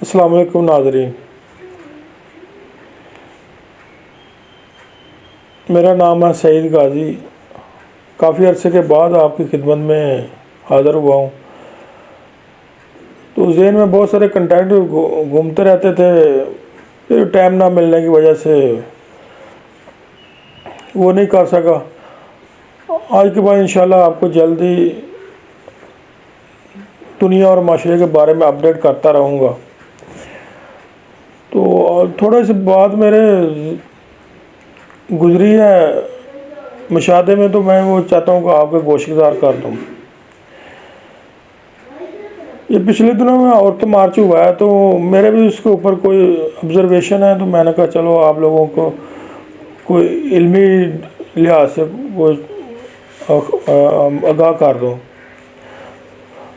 السلام علیکم ناظرین، میرا نام ہے سعید غازی۔ کافی عرصے کے بعد آپ کی خدمت میں حاضر ہوا ہوں۔ تو ذہن میں بہت سارے کنٹینٹ گھومتے رہتے تھے، پھر ٹائم نہ ملنے کی وجہ سے وہ نہیں کر سکا۔ آج کے بعد انشاءاللہ آپ کو جلدی دنیا اور معاشرے کے بارے میں اپڈیٹ کرتا رہوں گا۔ تو تھوڑے سے بات میرے گزری ہے مشاہدے میں، تو میں وہ چاہتا ہوں کہ آپ کے گوش گزار کر دوں۔ یہ پچھلے دنوں میں عورت مارچ ہوا ہے، تو میرے بھی اس کے اوپر کوئی آبزرویشن ہے، تو میں نے کہا چلو آپ لوگوں کو کوئی علمی لحاظ سے وہ آگاہ کر دوں۔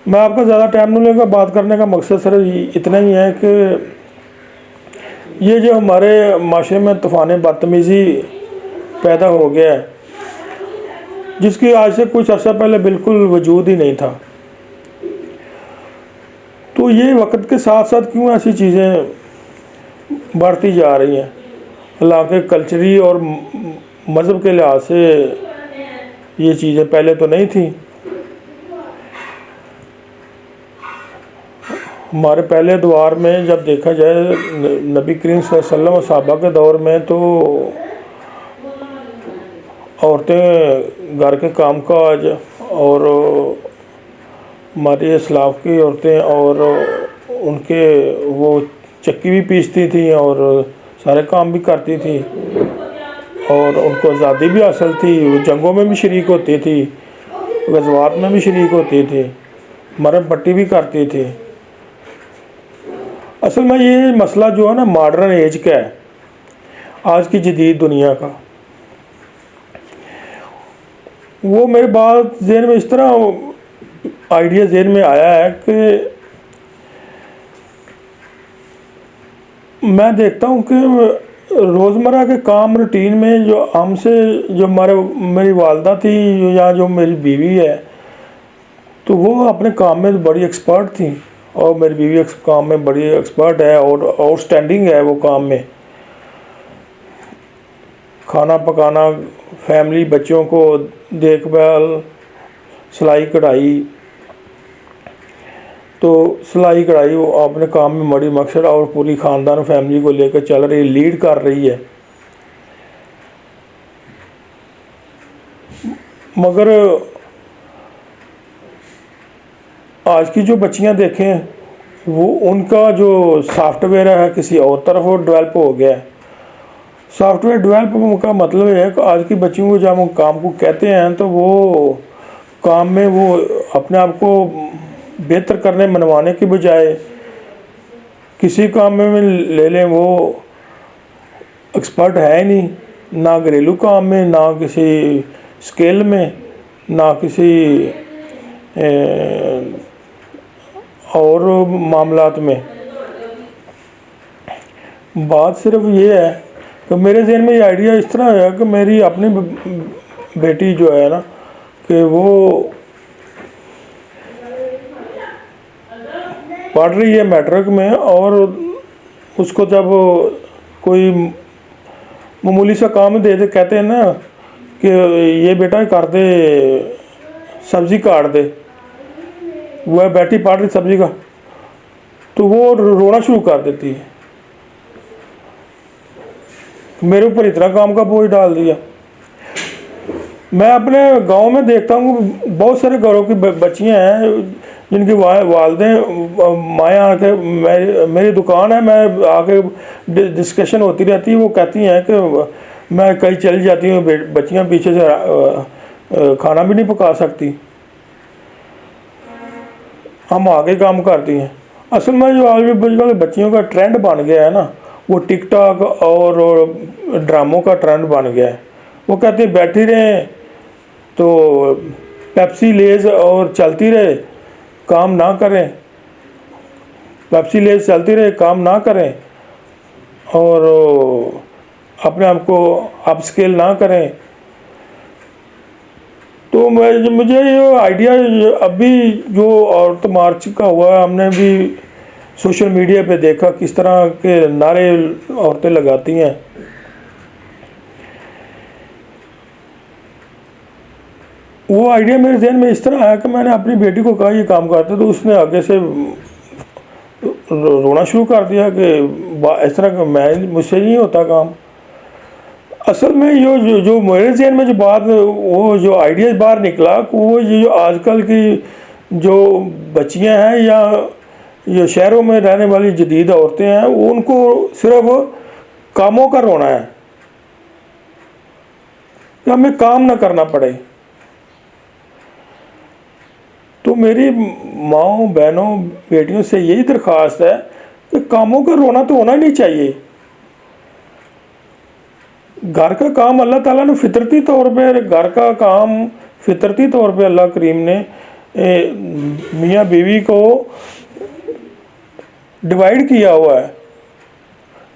میں آپ کا زیادہ ٹائم نہیں لوں گا، بات کرنے کا مقصد صرف اتنا ہی ہے کہ یہ جو ہمارے معاشرے میں طوفان بدتمیزی پیدا ہو گیا ہے، جس کی آج سے کچھ عرصہ پہلے بالکل وجود ہی نہیں تھا، تو یہ وقت کے ساتھ ساتھ کیوں ایسی چیزیں بڑھتی جا رہی ہیں؟ حالانکہ کلچری اور مذہب کے لحاظ سے یہ چیزیں پہلے تو نہیں تھیں۔ ہمارے پہلے ادوار میں جب دیکھا جائے، نبی کریم صلی اللہ علیہ وسلم اور صحابہ کے دور میں تو عورتیں گھر کے کام کاج اور ہماری اسلاف کی عورتیں اور ان کے وہ چکی بھی پیستی تھیں اور سارے کام بھی کرتی تھیں، اور ان کو آزادی بھی حاصل تھی، وہ جنگوں میں بھی شریک ہوتی تھی، غزوات میں بھی شریک ہوتی تھی، مرہم پٹی بھی کرتی تھی۔ اصل میں یہ مسئلہ جو ہے نا ماڈرن ایج کا ہے، آج کی جدید دنیا کا۔ وہ میری بات ذہن میں اس طرح آئیڈیا ذہن میں آیا ہے کہ میں دیکھتا ہوں کہ روزمرہ کے کام روٹین میں جو ہم سے جو میری والدہ تھی یا جو میری بیوی ہے، تو وہ اپنے کام میں بڑی ایکسپرٹ تھیں، اور میری بیوی کام میں بڑی ایکسپرٹ ہے اور آؤٹ سٹینڈنگ ہے وہ کام میں۔ کھانا پکانا، فیملی، بچوں کو دیکھ بھال، سلائی کڑھائی، تو سلائی کڑھائی وہ اپنے کام میں بڑی مقصد اور پوری خاندان فیملی کو لے کر چل رہی، لیڈ کر رہی ہے۔ مگر آج کی جو بچیاں دیکھیں، وہ ان کا جو سافٹ ویئر ہے کسی اور طرف وہ ڈیولپ ہو گیا ہے۔ سافٹ ویئر ڈیولپ کا مطلب ہے کہ آج کی بچیوں کو جب ہم کام کو کہتے ہیں تو وہ کام میں وہ اپنے آپ کو بہتر کرنے منوانے کی بجائے کسی کام میں لے لیں، وہ ایکسپرٹ ہے ہی نہیں، نہ گھریلو کام میں، نہ کسی اسکل میں، نہ کسی اور معاملات میں۔ بات صرف یہ ہے کہ میرے ذہن میں یہ آئیڈیا اس طرح ہے کہ میری اپنی بیٹی جو ہے نا کہ وہ پڑھ رہی ہے میٹرک میں، اور اس کو جب کوئی معمولی سا کام دے دے، کہتے ہیں نا کہ یہ بیٹا کر دے، سبزی کاٹ دے، وہ بیٹی پڑھ رہی سبزی کا، تو وہ رونا شروع کر دیتی ہے، میرے اوپر اتنا کام کا بوجھ ڈال دیا۔ میں اپنے گاؤں میں دیکھتا ہوں بہت سارے گھروں کی بچیاں ہیں جن کی والدیں مائیں آ کے میری دکان ہے، میں آ کے ڈسکشن ہوتی رہتی ہے، وہ کہتی ہیں کہ میں کہیں چلی جاتی ہوں، بچیاں پیچھے سے کھانا بھی نہیں پکا سکتی، ہم آگے کام کرتی ہیں۔ اصل میں جو آج بھی بچیوں کا ٹرینڈ بن گیا ہے نا، وہ ٹک ٹاک اور ڈراموں کا ٹرینڈ بن گیا ہے۔ وہ کہتے ہیں بیٹھی رہیں تو پیپسی لیز اور چلتی رہے، کام نہ کریں، پیپسی لیز چلتی رہے، کام نہ کریں، اور اپنے آپ کو اپ اسکیل نہ کریں۔ تو مجھے یہ آئیڈیا ابھی جو عورت مارچ کا ہوا ہے، ہم نے بھی سوشل میڈیا پہ دیکھا کس طرح کے نعرے عورتیں لگاتی ہیں. وہ آئیڈیا میرے ذہن میں اس طرح آیا کہ میں نے اپنی بیٹی کو کہا یہ کام کرتے, تو اس نے آگے سے رونا شروع کر دیا کہ اس طرح کا مجھ سے نہیں ہوتا کام. اصل میں جو میرے ذہن میں جو بات وہ جو آئیڈیا باہر نکلا, وہ جو آج کل کی جو بچیاں ہیں یا یہ شہروں میں رہنے والی جدید عورتیں ہیں, ان کو صرف کاموں کا رونا ہے کہ ہمیں کام نہ کرنا پڑے. تو میری ماؤں, بہنوں, بیٹیوں سے یہی درخواست ہے کہ کاموں کا رونا تو ہونا ہی نہیں چاہیے. گھر کا کام اللہ تعالیٰ نے فطرتی طور پہ, گھر کا کام فطرتی طور پہ اللہ کریم نے میاں بیوی کو ڈیوائیڈ کیا ہوا ہے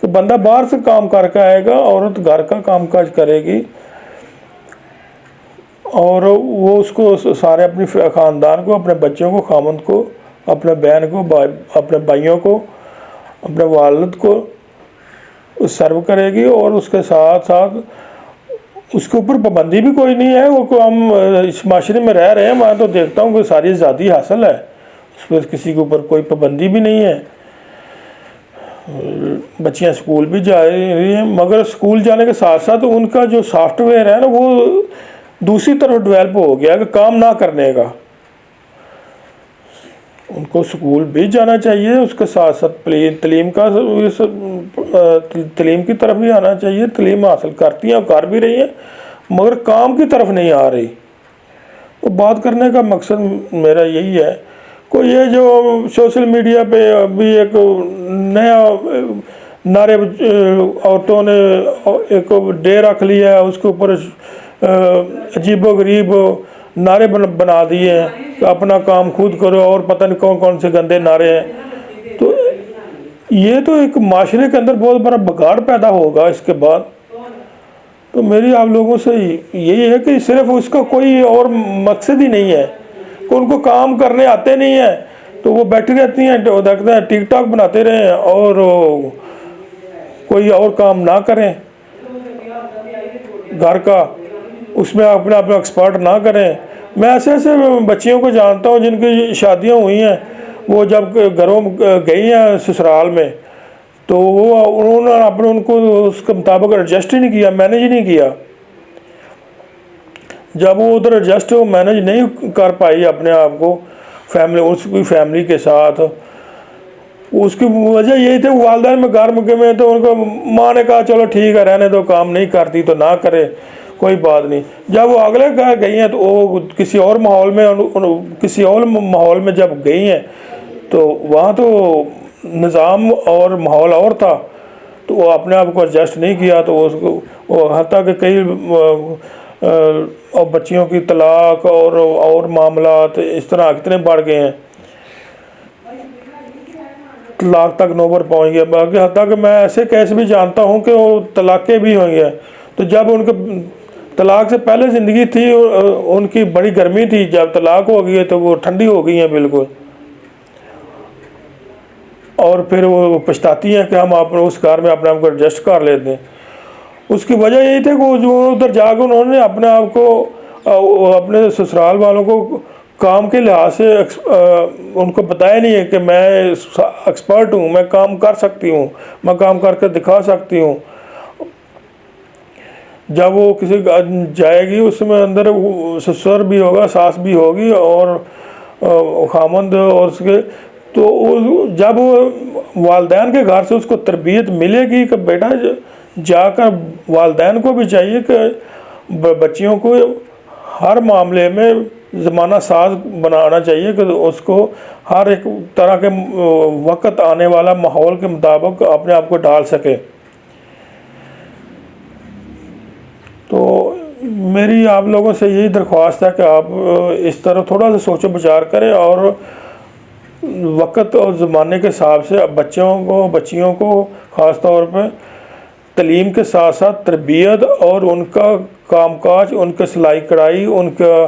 کہ بندہ باہر سے کام کر کے آئے گا, عورت گھر کا کام کاج کرے گی, اور وہ اس کو سارے اپنی خاندان کو, اپنے بچوں کو, خامند کو, اپنے بہن کو, اپنے بھائیوں کو, اپنے والد کو سرو کرے گی. اور اس کے ساتھ ساتھ اس کے اوپر پابندی بھی کوئی نہیں ہے. وہ ہم اس معاشرے میں رہ رہے ہیں, میں تو دیکھتا ہوں کہ ساری آزادی حاصل ہے, اس پر کسی کے اوپر کوئی پابندی بھی نہیں ہے. بچیاں اسکول بھی جا رہی ہیں, مگر اسکول جانے کے ساتھ ساتھ ان کا جو سافٹ ویئر ہے نا, وہ دوسری طرف ڈیولپ ہو گیا کہ کام نہ کرنے کا. ان کو اسکول بھی جانا چاہیے, اس کے ساتھ ساتھ تعلیم کی طرف بھی آنا چاہیے. تعلیم حاصل کرتی ہیں اور کر بھی رہی ہیں, مگر کام کی طرف نہیں آ رہی. تو بات کرنے کا مقصد میرا یہی ہے کہ یہ جو سوشل میڈیا پہ ابھی ایک نیا نعرے عورتوں نے ایک ڈے رکھ لیا ہے, اس کے اوپر عجیب و غریب نعرے بنا دیے ہیں کہ اپنا کام خود کرو, اور پتہ نہیں کون کون سے گندے نعرے ہیں. تو یہ تو ایک معاشرے کے اندر بہت بڑا بگاڑ پیدا ہوگا اس کے بعد. تو میری آپ لوگوں سے یہی ہے کہ صرف اس کا کوئی اور مقصد ہی نہیں ہے کہ ان کو کام کرنے آتے نہیں ہیں, تو وہ بیٹھی رہتی ہیں, دیکھتے ہیں ٹک ٹاک بناتے رہیں اور کوئی اور کام نہ کریں گھر کا, اس میں اپنا ایکسپرٹ نہ کریں. میں ایسے بچیوں کو جانتا ہوں جن کی شادیاں ہوئی ہیں, وہ جب گھروں گئی ہیں سسرال میں, تو انہوں نے ان کو اس کے مطابق ایڈجسٹ ہی نہیں کیا, مینیج ہی نہیں کیا. جب وہ ادھر ایڈجسٹ مینیج نہیں کر پائی اپنے آپ کو اس کی فیملی کے ساتھ, اس کی وجہ یہی تھی والدین میں گھر میں, تو ان کو ماں نے کہا چلو ٹھیک ہے رہنے دو, کام نہیں کرتی تو نہ کرے, کوئی بات نہیں. جب وہ اگلے گئی ہیں تو وہ کسی اور ماحول میں جب گئی ہیں, تو وہاں تو نظام اور ماحول اور تھا, تو وہ اپنے آپ کو ایڈجسٹ نہیں کیا. تو اس کو حتیٰ کہ کئی اور بچیوں کی طلاق اور معاملات اس طرح کتنے بڑھ گئے ہیں, طلاق تک نوبر پہنچ گیا. باقی حتیٰ کہ میں ایسے کیس بھی جانتا ہوں کہ وہ طلاقیں بھی ہوئی ہیں. تو جب ان کے طلاق سے پہلے زندگی تھی, ان کی بڑی گرمی تھی, جب طلاق ہو گئی ہے تو وہ ٹھنڈی ہو گئی ہیں بالکل, اور پھر وہ پچھتاتی ہیں کہ ہم اس کار میں اپنے آپ کو ایڈجسٹ کر لیتے ہیں. اس کی وجہ یہی تھی کہ جو ادھر جا کے انہوں نے اپنے آپ کو, اپنے سسرال والوں کو کام کے لحاظ سے ان کو بتایا نہیں ہے کہ میں ایکسپرٹ ہوں, میں کام کر سکتی ہوں, میں کام کر کے دکھا سکتی ہوں. جب وہ کسی جائے گی, اس میں اندر سسر بھی ہوگا, ساس بھی ہوگی, اور خامند اور اس کے, تو جب والدین کے گھر سے اس کو تربیت ملے گی کہ بیٹا جا کر, والدین کو بھی چاہیے کہ بچیوں کو ہر معاملے میں زمانہ ساز بنانا چاہیے کہ اس کو ہر ایک طرح کے وقت آنے والا ماحول کے مطابق اپنے آپ کو ڈال سکے. تو میری آپ لوگوں سے یہی درخواست ہے کہ آپ اس طرح تھوڑا سا سوچ و بچار کریں, اور وقت اور زمانے کے حساب سے بچیوں کو خاص طور پہ تعلیم کے ساتھ ساتھ تربیت اور ان کا کام کاج, ان کے سلائی کڑھائی, ان کا